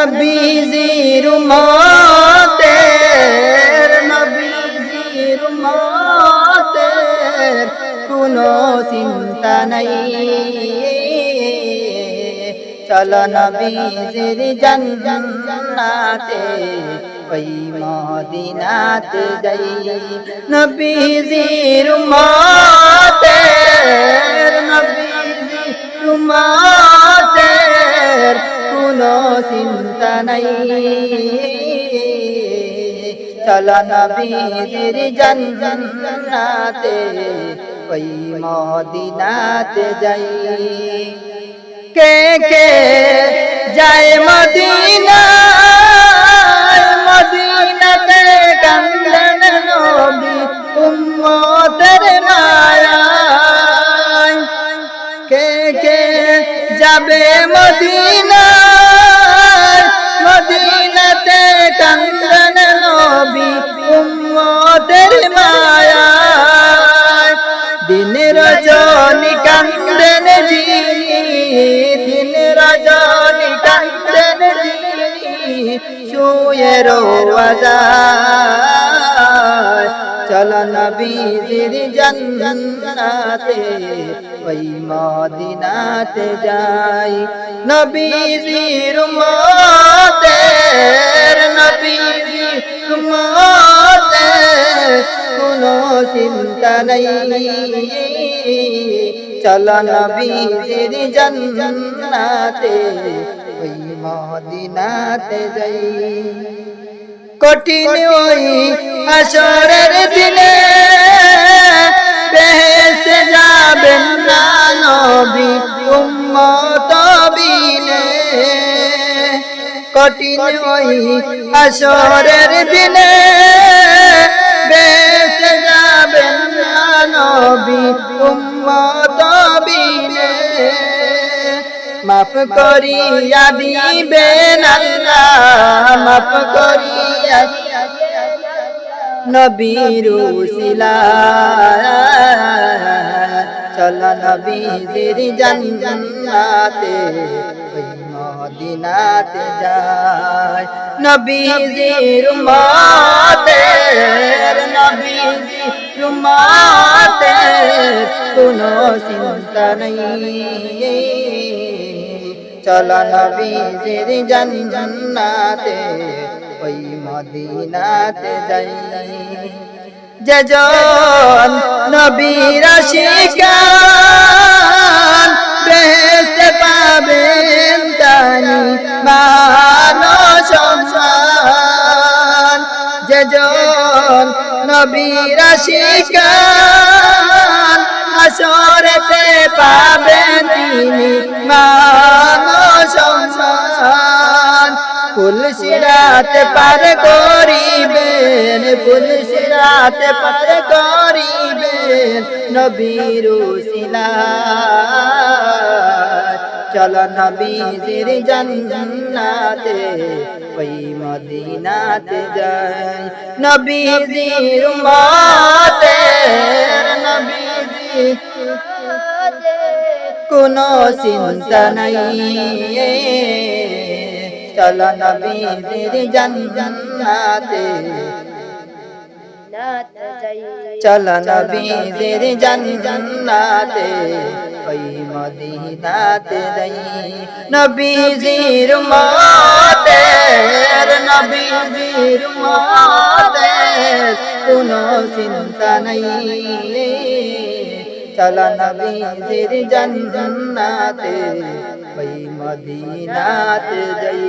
নবীজির উম্মতের নবীজির উম্মতের কোনো চিন্তা নাই চলো নবীজির জান্নাতে ওই মদিনাতে যাই নবীজির উম্মতের নবীজির উম্মতের কোনো চিন্তা নাই চলো নবীজির জান্নাতে ওই মদিনাতে যাই কে কে যায় মদিনায় মদিনাতে কান্দেন নবী উম্মতের মায়ায় কে কে যাবে মদিনায় মদিনাতে কান্দেন নবী উম্মতের মায়ায় দিন রজনী কান্দেন দিন রজনী কান্দেন শুয়ে রোজায় চলো নবীজির জান্নাতে ওই মদিনাতে যাই নবীজির উম্মতের নবীজির উম্মতের কোনো চিন্তা নাই চলো নবীজির জান্নাতে ওই মদিনাতে যাই কঠিন ওই হাশরের দিনে বেহেশতে যাবেন না নবী উম্মত বিনে কঠিন ওই হাশরের দিনে বেহেশতে যাবেন না নবী উম্মত বিনে মাফ করিয়া দিবেন আল্লাহ মাফ করিয়া নবীর উসিলায় চলো নবীজির জান্নাতে ওই মদিনাতে যাই নবীজির উম্মতের নবীজির উম্মতের কোনো চিন্তা নাই চলো নবীজির জান্নাতে ওই মদিনাতে যাই যেজন নবীর আশিকান বেহেশতে পাবেন তানি মান সম্মান যেজন নবীর আশিকান হাশরেতে পাবেন তিনি মান সম্মান ফুলসিরাত পার করিবেন ফুলসিরাত পার করিবেন নবীর উসিলায় চলো নবীজির জান্নাতে ওই মদিনাতে যাই নবীজির উম্মতের নবীজির কোনো চিন্তা নাই চলো নবীজির জান্নাতে চলো নবীজির জান্নাতে ওই মদিনাতে যাই নবীজির উম্মতের নবীজির উম্মতের কোনো চিন্তা নাই চলো নবীজির জান্নাতে ওই মদিনাতে যাই।